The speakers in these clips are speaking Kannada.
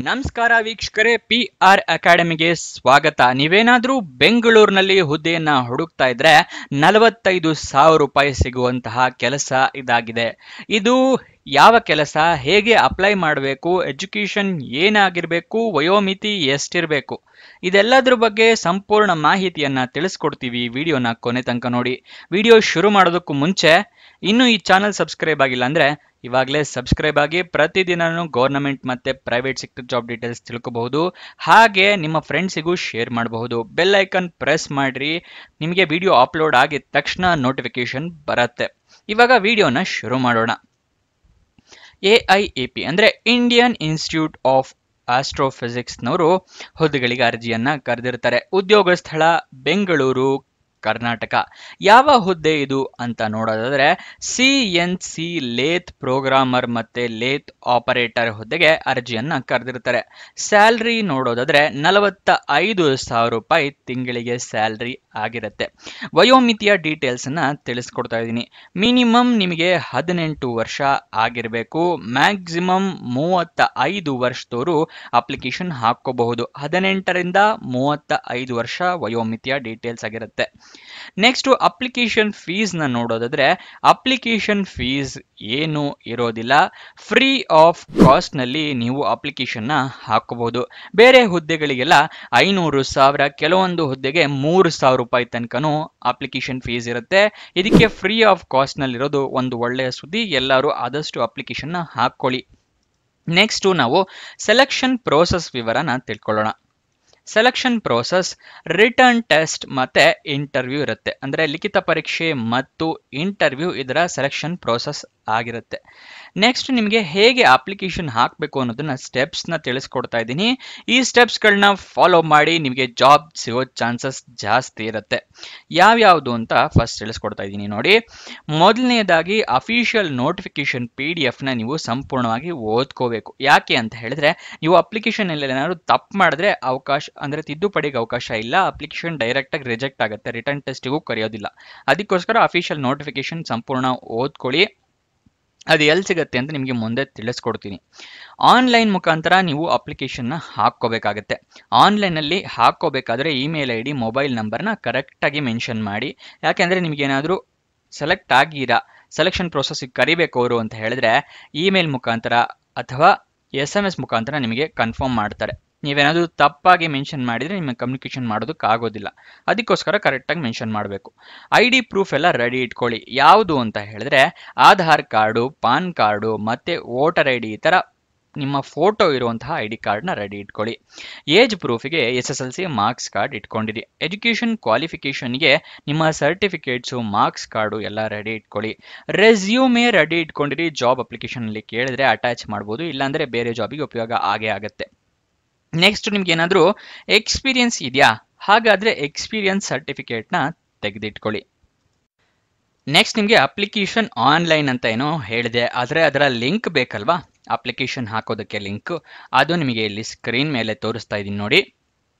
ನಮಸ್ಕಾರ ವೀಕ್ಷಕರೇ, PR ಅಕಾಡೆಮಿಗೆ ಸ್ವಾಗತ. ನೀವೇನಾದ್ರೂ ಬೆಂಗಳೂರಿನಲ್ಲಿ ಹುದ್ದೆಯನ್ನ ಹುಡುಕ್ತಾ ಇದ್ರೆ 45,000 ರೂಪಾಯಿ ಸಿಗುವಂತಹ ಕೆಲಸ ಇದಾಗಿದೆ. ಇದು ಯಾವ ಕೆಲಸ, ಹೇಗೆ ಅಪ್ಲೈ ಮಾಡಬೇಕು, ಎಜುಕೇಶನ್ ಏನಾಗಿರ್ಬೇಕು, ವಯೋಮಿತಿ ಎಷ್ಟಿರಬೇಕು, ಇದೆಲ್ಲದ್ರ ಬಗ್ಗೆ ಸಂಪೂರ್ಣ ಮಾಹಿತಿಯನ್ನ ತಿಳಿಸ್ಕೊಡ್ತೀವಿ. ವಿಡಿಯೋನ ಕೊನೆ ತನಕ ನೋಡಿ. ವಿಡಿಯೋ ಶುರು ಮಾಡೋದಕ್ಕೂ ಮುಂಚೆ ಇನ್ನೂ ಈ ಚಾನಲ್ ಸಬ್ಸ್ಕ್ರೈಬ್ ಆಗಿಲ್ಲ ಅಂದ್ರೆ ಇವಾಗಲೇ ಸಬ್ಸ್ಕ್ರೈಬ್ ಆಗಿ ಪ್ರತಿದಿನನೂ ಗೌರ್ನಮೆಂಟ್ ಮತ್ತೆ ಪ್ರೈವೇಟ್ ಸೆಕ್ಟರ್ ಜಾಬ್ ಡೀಟೇಲ್ಸ್ ತಿಳ್ಕೋಬಹುದು. ಹಾಗೆ ನಿಮ್ಮ ಫ್ರೆಂಡ್ಸಿಗೂ ಶೇರ್ ಮಾಡಬಹುದು. ಬೆಲ್ ಐಕನ್ ಪ್ರೆಸ್ ಮಾಡ್ರಿ, ನಿಮಗೆ ವಿಡಿಯೋ ಅಪ್ಲೋಡ್ ಆಗಿದ ತಕ್ಷಣ ನೋಟಿಫಿಕೇಶನ್ ಬರುತ್ತೆ. ಇವಾಗ ವಿಡಿಯೋನ ಶುರು ಮಾಡೋಣ. AIAP ಅಂದ್ರೆ ಇಂಡಿಯನ್ ಇನ್ಸ್ಟಿಟ್ಯೂಟ್ ಆಫ್ ಆಸ್ಟ್ರೋಫಿಸಿಕ್ಸ್ನವರು ಹುದ್ದೆಗಳಿಗೆ ಅರ್ಜಿಯನ್ನ ಕರೆದಿರ್ತಾರೆ. ಉದ್ಯೋಗ ಸ್ಥಳ ಬೆಂಗಳೂರು, ಕರ್ನಾಟಕ. ಯಾವ ಹುದ್ದೆ ಇದು ಅಂತ ನೋಡೋದಾದ್ರೆ CNC ಲೇತ್ ಪ್ರೋಗ್ರಾಮರ್ ಮತ್ತೆ ಲೇತ್ ಆಪರೇಟರ್ ಹುದ್ದೆಗೆ ಅರ್ಜಿಯನ್ನ ಕರೆದಿರ್ತಾರೆ. ಸ್ಯಾಲ್ರಿ ನೋಡೋದಾದ್ರೆ 45,000 ರೂಪಾಯಿ ತಿಂಗಳಿಗೆ ಸ್ಯಾಲ್ರಿ ಆಗಿರುತ್ತೆ. ವಯೋಮಿತಿಯ ಡೀಟೇಲ್ಸ್ ಅನ್ನ ತಿಳಿಸ್ಕೊಡ್ತಾ ಇದ್ದೀನಿ. ಮಿನಿಮಮ್ ನಿಮಗೆ 18 ವರ್ಷ ಆಗಿರಬೇಕು. ಮ್ಯಾಕ್ಸಿಮಮ್ 35 ವರ್ಷದವರು ಅಪ್ಲಿಕೇಶನ್ ಹಾಕೋಬಹುದು. 18ರಿಂದ 35 ವರ್ಷ ವಯೋಮಿತಿಯ ಡೀಟೇಲ್ಸ್ ಆಗಿರುತ್ತೆ. ನೆಕ್ಸ್ಟ್ ಅಪ್ಲಿಕೇಶನ್ ಫೀಸ್ ನ ನೋಡೋದಾದ್ರೆ ಅಪ್ಲಿಕೇಶನ್ ಫೀಸ್ ಏನು ಇರೋದಿಲ್ಲ. ಫ್ರೀ ಆಫ್ ಕಾಸ್ಟ್ ನಲ್ಲಿ ನೀವು ಅಪ್ಲಿಕೇಶನ್ ನ ಹಾಕಬಹುದು. ಬೇರೆ ಹುದ್ದೆಗಳಿಗೆಲ್ಲ 500,000, ಕೆಲವೊಂದು ಹುದ್ದೆಗೆ 3,000 ರೂಪಾಯಿ ತನಕನೂ ಅಪ್ಲಿಕೇಶನ್ ಫೀಸ್ ಇರುತ್ತೆ. ಇದಕ್ಕೆ ಫ್ರೀ ಆಫ್ ಕಾಸ್ಟ್ ನಲ್ಲಿರೋದು ಒಂದು ಒಳ್ಳೆಯ ಸುದ್ದಿ. ಎಲ್ಲರೂ ಆದಷ್ಟು ಅಪ್ಲಿಕೇಶನ್ ನ ಹಾಕೊಳ್ಳಿ. ನೆಕ್ಸ್ಟ್ ನಾವು ಸೆಲೆಕ್ಷನ್ ಪ್ರೋಸೆಸ್ ವಿವರನ ತಿಳ್ಕೊಳ್ಳೋಣ. ಸೆಲೆಕ್ಷನ್ ಪ್ರೋಸೆಸ್ ರಿಟರ್ನ್ ಟೆಸ್ಟ್ ಮತ್ತೆ ಇಂಟರ್ವ್ಯೂ ಇರುತ್ತೆ. ಅಂದ್ರೆ ಲಿಖಿತ ಪರೀಕ್ಷೆ ಮತ್ತು ಇಂಟರ್ವ್ಯೂ ಇದರ ಸೆಲೆಕ್ಷನ್ ಪ್ರೋಸೆಸ್ ಆಗಿರುತ್ತೆ. ನೆಕ್ಸ್ಟ್ ನಿಮಗೆ ಹೇಗೆ ಅಪ್ಲಿಕೇಶನ್ ಹಾಕಬೇಕು ಅನ್ನೋದನ್ನ ಸ್ಟೆಪ್ಸ್ ನ ತಿಳಿಸ್ಕೊಡ್ತಾ ಇದ್ದೀನಿ. ಈ ಸ್ಟೆಪ್ಸ್ ಗಳನ್ನ ಫಾಲೋ ಮಾಡಿ ನಿಮಗೆ ಜಾಬ್ ಸಿಗೋ ಚಾನ್ಸಸ್ ಜಾಸ್ತಿ ಇರುತ್ತೆ. ಯಾವ್ಯಾವುದು ಅಂತ ಫಸ್ಟ್ ತಿಳಿಸ್ಕೊಡ್ತಾ ಇದ್ದೀನಿ ನೋಡಿ. ಮೊದಲನೇದಾಗಿ ಅಫಿಷಿಯಲ್ ನೋಟಿಫಿಕೇಶನ್ PDF ನ ನೀವು ಸಂಪೂರ್ಣವಾಗಿ ಓದ್ಕೋಬೇಕು. ಯಾಕೆ ಅಂತ ಹೇಳಿದ್ರೆ ನೀವು ಅಪ್ಲಿಕೇಶನ್ ಅಲ್ಲಿ ಏನಾದ್ರು ತಪ್ಪು ಮಾಡಿದ್ರೆ ಅಂದ್ರೆ ತಿದ್ದುಪಡಿಗೆ ಅವಕಾಶ ಇಲ್ಲ. ಅಪ್ಲಿಕೇಶನ್ ಡೈರೆಕ್ಟ್ ಆಗಿ ರಿಜೆಕ್ಟ್ ಆಗುತ್ತೆ. ರಿಟರ್ನ್ ಟೆಸ್ಟಿಗೂ ಕರೆಯೋದಿಲ್ಲ. ಅದಕ್ಕೋಸ್ಕರ ಅಫಿಷಿಯಲ್ ನೋಟಿಫಿಕೇಶನ್ ಸಂಪೂರ್ಣ ಓದ್ಕೊಳ್ಳಿ. ಅದು ಎಲ್ಲಿ ಸಿಗುತ್ತೆ ಅಂತ ನಿಮಗೆ ಮುಂದೆ ತಿಳಿಸ್ಕೊಡ್ತೀನಿ. ಆನ್ಲೈನ್ ಮುಖಾಂತರ ನೀವು ಅಪ್ಲಿಕೇಶನ್ ನ ಹಾಕೋಬೇಕಾಗತ್ತೆ. ಆನ್ಲೈನ್ ಅಲ್ಲಿ ಹಾಕೋಬೇಕಾದ್ರೆ ಇಮೇಲ್ ID, ಮೊಬೈಲ್ ನಂಬರ್ನ ಕರೆಕ್ಟ್ ಆಗಿ ಮೆನ್ಷನ್ ಮಾಡಿ. ಯಾಕೆಂದ್ರೆ ನಿಮ್ಗೆ ಏನಾದ್ರು ಸೆಲೆಕ್ಟ್ ಆಗಿರಾ, ಸೆಲೆಕ್ಷನ್ ಪ್ರೋಸೆಸ್ ಕರಿಬೇಕು ಅವರು ಅಂತ ಹೇಳಿದ್ರೆ ಇಮೇಲ್ ಮುಖಾಂತರ ಅಥವಾ SMS ಮುಖಾಂತರ ನಿಮಗೆ ಕನ್ಫರ್ಮ್ ಮಾಡ್ತಾರೆ. ನೀವೇನಾದ್ರೂ ತಪ್ಪಾಗಿ ಮೆನ್ಷನ್ ಮಾಡಿದ್ರೆ ನಿಮಗೆ ಕಮ್ಯುನಿಕೇಶನ್ ಮಾಡೋದಕ್ಕೆ ಆಗೋದಿಲ್ಲ. ಅದಕ್ಕೋಸ್ಕರ ಕರೆಕ್ಟಾಗಿ ಮೆನ್ಷನ್ ಮಾಡಬೇಕು. ID ಪ್ರೂಫ್ ಎಲ್ಲ ರೆಡಿ ಇಟ್ಕೊಳ್ಳಿ. ಯಾವುದು ಅಂತ ಹೇಳಿದ್ರೆ ಆಧಾರ್ ಕಾರ್ಡು, ಪಾನ್ ಕಾರ್ಡು ಮತ್ತೆ ವೋಟರ್ ID ಈ ತರ ನಿಮ್ಮ ಫೋಟೋ ಇರುವಂತಹ ID ಕಾರ್ಡ್ನ ರೆಡಿ ಇಟ್ಕೊಳ್ಳಿ. ಏಜ್ ಪ್ರೂಫಿಗೆ SSLC ಮಾರ್ಕ್ಸ್ ಕಾರ್ಡ್ ಇಟ್ಕೊಂಡಿರಿ. ಎಜುಕೇಶನ್ ಕ್ವಾಲಿಫಿಕೇಶನ್ಗೆ ನಿಮ್ಮ ಸರ್ಟಿಫಿಕೇಟ್ಸು, ಮಾರ್ಕ್ಸ್ ಕಾರ್ಡು ಎಲ್ಲ ರೆಡಿ ಇಟ್ಕೊಳ್ಳಿ. ರೆಸ್ಯೂಮೇ ರೆಡಿ ಇಟ್ಕೊಂಡಿರಿ. ಜಾಬ್ ಅಪ್ಲಿಕೇಶನ್ ಅಲ್ಲಿ ಕೇಳಿದ್ರೆ ಅಟ್ಯಾಚ್ ಮಾಡ್ಬೋದು, ಇಲ್ಲಾಂದ್ರೆ ಬೇರೆ ಜಾಬಿಗೆ ಉಪಯೋಗ ಆಗೇ ಆಗುತ್ತೆ. ನೆಕ್ಸ್ಟ್ ನಿಮ್ಗೆ ಏನಾದ್ರೂ ಎಕ್ಸ್ಪೀರಿಯನ್ಸ್ ಇದೆಯಾ, ಹಾಗಾದ್ರೆ ಎಕ್ಸ್ಪೀರಿಯನ್ಸ್ ಸರ್ಟಿಫಿಕೇಟ್ ನ ತೆಗೆದಿಟ್ಕೊಳ್ಳಿ. ನೆಕ್ಸ್ಟ್ ನಿಮ್ಗೆ ಅಪ್ಲಿಕೇಶನ್ ಆನ್ಲೈನ್ ಅಂತ ಏನೋ ಹೇಳಿದೆ, ಆದ್ರೆ ಅದರ ಲಿಂಕ್ ಬೇಕಲ್ವಾ, ಅಪ್ಲಿಕೇಶನ್ ಹಾಕೋದಕ್ಕೆ ಲಿಂಕ್, ಅದು ನಿಮಗೆ ಇಲ್ಲಿ ಸ್ಕ್ರೀನ್ ಮೇಲೆ ತೋರಿಸ್ತಾ ಇದ್ದೀನಿ ನೋಡಿ.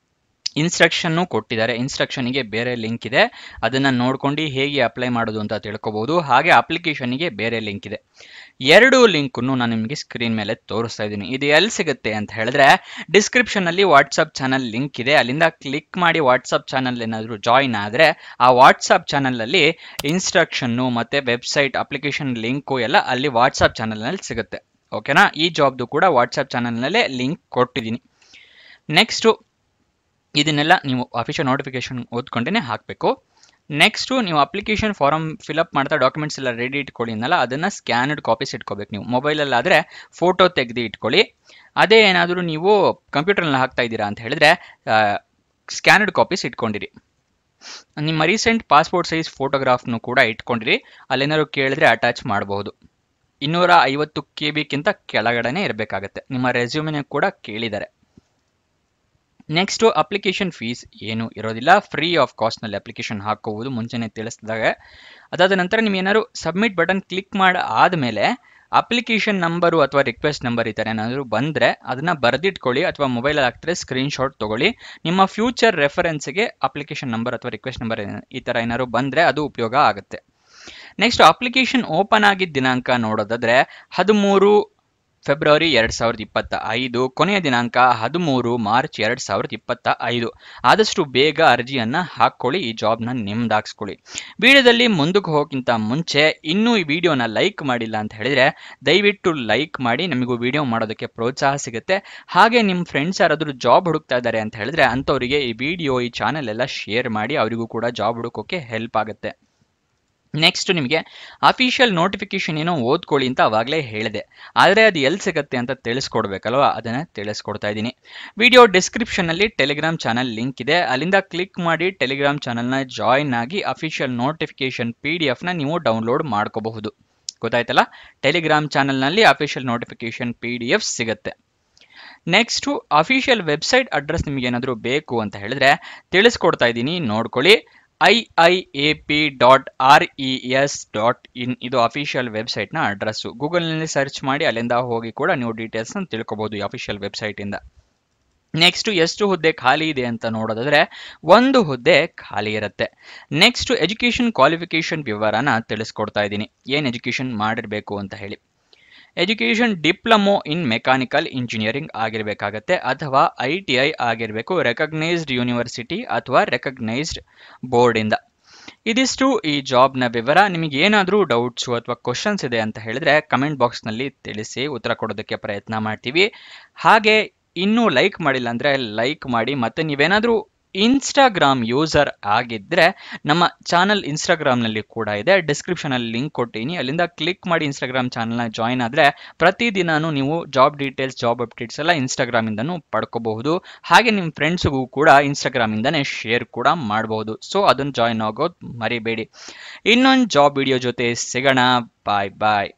ಇನ್ಸ್ಟ್ರಕ್ಷನ್ ಕೊಟ್ಟಿದ್ದಾರೆ. ಇನ್ಸ್ಟ್ರಕ್ಷನ್ಗೆ ಬೇರೆ ಲಿಂಕ್ ಇದೆ, ಅದನ್ನ ನೋಡ್ಕೊಂಡು ಹೇಗೆ ಅಪ್ಲೈ ಮಾಡೋದು ಅಂತ ತಿಳ್ಕೊಬಹುದು. ಹಾಗೆ ಅಪ್ಲಿಕೇಶನ್ಗೆ ಬೇರೆ ಲಿಂಕ್ ಇದೆ. ಎರಡು ಲಿಂಕನ್ನು ನಾನು ನಿಮಗೆ ಸ್ಕ್ರೀನ್ ಮೇಲೆ ತೋರಿಸ್ತಾ ಇದ್ದೀನಿ. ಇದು ಎಲ್ಲಿ ಸಿಗುತ್ತೆ ಅಂತ ಹೇಳಿದ್ರೆ ಡಿಸ್ಕ್ರಿಪ್ಷನ್ ಅಲ್ಲಿ ವಾಟ್ಸ್ಆಪ್ ಚಾನಲ್ ಲಿಂಕ್ ಇದೆ. ಅಲ್ಲಿಂದ ಕ್ಲಿಕ್ ಮಾಡಿ ವಾಟ್ಸ್ಆಪ್ ಚಾನಲ್ ಏನಾದರೂ ಜಾಯಿನ್ ಆದ್ರೆ ಆ ವಾಟ್ಸ್ಆಪ್ ಚಾನಲ್ ಅಲ್ಲಿ ಇನ್ಸ್ಟ್ರಕ್ಷನ್ನು ಮತ್ತೆ ವೆಬ್ಸೈಟ್, ಅಪ್ಲಿಕೇಶನ್ ಲಿಂಕು ಎಲ್ಲ ಅಲ್ಲಿ ವಾಟ್ಸ್ಆಪ್ ಚಾನಲ್ ನಲ್ಲಿ ಸಿಗುತ್ತೆ. ಓಕೆನಾ? ಈ ಜಾಬ್ದು ಕೂಡ ವಾಟ್ಸ್ಆಪ್ ಚಾನಲ್ ನಲ್ಲೇ ಲಿಂಕ್ ಕೊಟ್ಟಿದ್ದೀನಿ. ನೆಕ್ಸ್ಟ್ ಇದನ್ನೆಲ್ಲ ನೀವು ಅಫಿಷಿಯಲ್ ನೋಟಿಫಿಕೇಶನ್ ಓದ್ಕೊಂಡೇ ಹಾಕಬೇಕು. ನೆಕ್ಸ್ಟ್ ನೀವು ಅಪ್ಲಿಕೇಶನ್ ಫಾರಮ್ ಫಿಲ್ಅಪ್ ಮಾಡ್ತಾ ಡಾಕ್ಯುಮೆಂಟ್ಸ್ ಎಲ್ಲ ರೆಡಿ ಇಟ್ಕೊಳ್ಳಿ ಅನ್ನಲ್ಲ, ಅದನ್ನ ಸ್ಕ್ಯಾನ್ಡ್ ಕಾಪೀಸ್ ಇಟ್ಕೋಬೇಕು. ನೀವು ಮೊಬೈಲಲ್ಲಿ ಆದರೆ ಫೋಟೋ ತೆಗೆದು ಇಟ್ಕೊಳ್ಳಿ. ಅದೇ ಏನಾದರೂ ನೀವು ಕಂಪ್ಯೂಟರ್ನಲ್ಲಿ ಹಾಕ್ತಾ ಇದ್ದೀರಾ ಅಂತ ಹೇಳಿದ್ರೆ ಸ್ಕ್ಯಾನ್ಡ್ ಕಾಪೀಸ್ ಇಟ್ಕೊಂಡಿರಿ. ನಿಮ್ಮ ರೀಸೆಂಟ್ ಪಾಸ್ಪೋರ್ಟ್ ಸೈಜ್ ಫೋಟೋಗ್ರಾಫ್ನು ಕೂಡ ಇಟ್ಕೊಂಡಿರಿ. ಅಲ್ಲೇನಾದ್ರು ಕೇಳಿದ್ರೆ ಅಟ್ಯಾಚ್ ಮಾಡಬಹುದು. 250 KB ಕೆಳಗಡೆನೆ ಇರಬೇಕಾಗತ್ತೆ. ನಿಮ್ಮ ರೆಸ್ಯೂಮಿನ ಕೂಡ ಕೇಳಿದ್ದಾರೆ. ನೆಕ್ಸ್ಟ್ ಅಪ್ಲಿಕೇಶನ್ ಫೀಸ್ ಏನು ಇರೋದಿಲ್ಲ. ಫ್ರೀ ಆಫ್ ಕಾಸ್ಟ್ ನಲ್ಲಿ ಅಪ್ಲಿಕೇಶನ್ ಹಾಕೋಬಹುದು, ಮುಂಚೆನೆ ತಿಳಿಸಿದಾಗ. ಅದಾದ ನಂತರ ನೀವು ಏನಾದ್ರು ಸಬ್ಮಿಟ್ ಬಟನ್ ಕ್ಲಿಕ್ ಮಾಡಿ ಆದ್ಮೇಲೆ ಅಪ್ಲಿಕೇಶನ್ ನಂಬರು ಅಥವಾ ರಿಕ್ವೆಸ್ಟ್ ನಂಬರ್ ಈ ತರ ಏನಾದ್ರು ಬಂದ್ರೆ ಅದನ್ನ ಬರೆದಿಟ್ಕೊಳ್ಳಿ, ಅಥವಾ ಮೊಬೈಲ್ ಹಾಕ್ತಾರೆ ಸ್ಕ್ರೀನ್ ಶಾಟ್ ತಗೊಳ್ಳಿ. ನಿಮ್ಮ ಫ್ಯೂಚರ್ ರೆಫರೆನ್ಸ್ಗೆ ಅಪ್ಲಿಕೇಶನ್ ನಂಬರ್ ಅಥವಾ ರಿಕ್ವೆಸ್ಟ್ ನಂಬರ್ ಈ ತರ ಏನಾದ್ರು ಬಂದ್ರೆ ಅದು ಉಪಯೋಗ ಆಗುತ್ತೆ. ನೆಕ್ಸ್ಟ್ ಅಪ್ಲಿಕೇಶನ್ ಓಪನ್ ಆಗಿದ್ದ ದಿನಾಂಕ ನೋಡೋದಾದ್ರೆ ಫೆಬ್ರವರಿ 2025, ಕೊನೆಯ ದಿನಾಂಕ 13 ಮಾರ್ಚ್ 2025. ಆದಷ್ಟು ಬೇಗ ಅರ್ಜಿಯನ್ನ ಹಾಕ್ಕೊಳ್ಳಿ, ಈ ಜಾಬ್ನ ನಿಮ್ದಾಗಿಸ್ಕೊಳ್ಳಿ. ವಿಡಿಯೋದಲ್ಲಿ ಮುಂದಕ್ಕೆ ಹೋಗೋಕ್ಕಿಂತ ಮುಂಚೆ ಇನ್ನೂ ಈ ವಿಡಿಯೋನ ಲೈಕ್ ಮಾಡಿಲ್ಲ ಅಂತ ಹೇಳಿದ್ರೆ ದಯವಿಟ್ಟು ಲೈಕ್ ಮಾಡಿ, ನಮಗೂ ವಿಡಿಯೋ ಮಾಡೋದಕ್ಕೆ ಪ್ರೋತ್ಸಾಹ ಸಿಗುತ್ತೆ. ಹಾಗೆ ನಿಮ್ಮ ಫ್ರೆಂಡ್ಸ್ ಯಾರಾದರೂ ಜಾಬ್ ಹುಡುಕ್ತಾ ಇದ್ದಾರೆ ಅಂತ ಹೇಳಿದ್ರೆ ಅಂಥವರಿಗೆ ಈ ವಿಡಿಯೋ, ಈ ಚಾನೆಲ್ ಎಲ್ಲ ಶೇರ್ ಮಾಡಿ, ಅವರಿಗೂ ಕೂಡ ಜಾಬ್ ಹುಡುಕೋಕೆ ಹೆಲ್ಪ್ ಆಗುತ್ತೆ. ನೆಕ್ಸ್ಟ್ ನಿಮಗೆ ಅಫಿಷಿಯಲ್ ನೋಟಿಫಿಕೇಶನ್ ಏನೋ ಓದ್ಕೊಳ್ಳಿ ಅಂತ ಅವಾಗಲೇ ಹೇಳಿದೆ, ಆದರೆ ಅದು ಎಲ್ಲಿ ಸಿಗುತ್ತೆ ಅಂತ ತಿಳಿಸ್ಕೊಡ್ಬೇಕಲ್ವ, ಅದನ್ನು ತಿಳಿಸ್ಕೊಡ್ತಾ ಇದ್ದೀನಿ. ವಿಡಿಯೋ ಡಿಸ್ಕ್ರಿಪ್ಷನಲ್ಲಿ ಟೆಲಿಗ್ರಾಮ್ ಚಾನಲ್ ಲಿಂಕ್ ಇದೆ, ಅಲ್ಲಿಂದ ಕ್ಲಿಕ್ ಮಾಡಿ ಟೆಲಿಗ್ರಾಮ್ ಚಾನಲ್ನ ಜಾಯಿನ್ ಆಗಿ ಅಫಿಷಿಯಲ್ ನೋಟಿಫಿಕೇಶನ್ PDF ನೀವು ಡೌನ್ಲೋಡ್ ಮಾಡ್ಕೋಬಹುದು. ಗೊತ್ತಾಯ್ತಲ್ಲ, ಟೆಲಿಗ್ರಾಮ್ ಚಾನಲ್ನಲ್ಲಿ ಅಫಿಷಿಯಲ್ ನೋಟಿಫಿಕೇಶನ್ PDF ಸಿಗುತ್ತೆ. ನೆಕ್ಸ್ಟು ಅಫಿಷಿಯಲ್ ವೆಬ್ಸೈಟ್ ಅಡ್ರೆಸ್ ನಿಮಗೆ ಏನಾದರೂ ಬೇಕು ಅಂತ ಹೇಳಿದ್ರೆ ತಿಳಿಸ್ಕೊಡ್ತಾ ಇದ್ದೀನಿ, ನೋಡ್ಕೊಳ್ಳಿ. iiap.res.in ಇದು ಅಫಿಷಿಯಲ್ ವೆಬ್ಸೈಟ್ನ ಅಡ್ರೆಸ್ಸು. ಗೂಗಲ್ನಲ್ಲಿ ಸರ್ಚ್ ಮಾಡಿ ಅಲ್ಲಿಂದ ಹೋಗಿ ಕೂಡ ನೀವು ಡೀಟೇಲ್ಸ್ನ ತಿಳ್ಕೊಬೋದು ಈ ಅಫಿಷಿಯಲ್ ವೆಬ್ಸೈಟಿಂದ. ನೆಕ್ಸ್ಟ್ ಎಷ್ಟು ಹುದ್ದೆ ಖಾಲಿ ಇದೆ ಅಂತ ನೋಡೋದಾದ್ರೆ 1 ಹುದ್ದೆ ಖಾಲಿ ಇರುತ್ತೆ. ನೆಕ್ಸ್ಟ್ ಎಜುಕೇಷನ್ ಕ್ವಾಲಿಫಿಕೇಷನ್ ವಿವರನ ತಿಳಿಸ್ಕೊಡ್ತಾ ಇದ್ದೀನಿ, ಏನು ಎಜುಕೇಷನ್ ಮಾಡಿರಬೇಕು ಅಂತ ಹೇಳಿ. Education diploma in mechanical engineering ಆಗಿರಬೇಕಾಗತ್ತೆ, ಅಥವಾ ITI ಆಗಿರಬೇಕು, ರೆಕಗ್ನೈಸ್ಡ್ ಯೂನಿವರ್ಸಿಟಿ ಅಥವಾ ರೆಕಗ್ನೈಸ್ಡ್ ಬೋರ್ಡಿಂದ. ಇದಿಷ್ಟು ಈ ಜಾಬ್ನ ವಿವರ. ನಿಮಗೆ ಏನಾದರೂ ಡೌಟ್ಸು ಅಥವಾ ಕ್ವಶನ್ಸ್ ಇದೆ ಅಂತ ಹೇಳಿದ್ರೆ ಕಮೆಂಟ್ ಬಾಕ್ಸ್ನಲ್ಲಿ ತಿಳಿಸಿ, ಉತ್ತರ ಕೊಡೋದಕ್ಕೆ ಪ್ರಯತ್ನ ಮಾಡ್ತೀವಿ. ಹಾಗೆ ಇನ್ನೂ ಲೈಕ್ ಮಾಡಿಲ್ಲ ಅಂದರೆ ಲೈಕ್ ಮಾಡಿ. ಮತ್ತು ನೀವೇನಾದರೂ ಇನ್ಸ್ಟಾಗ್ರಾಮ್ ಯೂಸರ್ ಆಗಿದ್ದರೆ ನಮ್ಮ ಚಾನಲ್ ಇನ್ಸ್ಟಾಗ್ರಾಮ್ನಲ್ಲಿ ಕೂಡ ಇದೆ, ಡಿಸ್ಕ್ರಿಪ್ಷನಲ್ಲಿ ಲಿಂಕ್ ಕೊಟ್ಟಿನಿ, ಅಲ್ಲಿಂದ ಕ್ಲಿಕ್ ಮಾಡಿ ಇನ್ಸ್ಟಾಗ್ರಾಮ್ ಚಾನಲ್ನ ಜಾಯಿನ್ ಆದರೆ ಪ್ರತಿದಿನಾನು ನೀವು ಜಾಬ್ ಡೀಟೇಲ್ಸ್, ಜಾಬ್ ಅಪ್ಡೇಟ್ಸ್ ಎಲ್ಲ ಇನ್ಸ್ಟಾಗ್ರಾಮಿಂದನೂ ಪಡ್ಕೋಬಹುದು. ಹಾಗೆ ನಿಮ್ಮ ಫ್ರೆಂಡ್ಸ್ಗೂ ಕೂಡ ಇನ್ಸ್ಟಾಗ್ರಾಮಿಂದನೇ ಶೇರ್ ಕೂಡ ಮಾಡಬಹುದು. ಸೊ ಅದನ್ನು ಜಾಯಿನ್ ಆಗೋದು ಮರಿಬೇಡಿ. ಇನ್ನೊಂದು ಜಾಬ್ ವಿಡಿಯೋ ಜೊತೆ ಸಿಗೋಣ. ಬಾಯ್ ಬಾಯ್.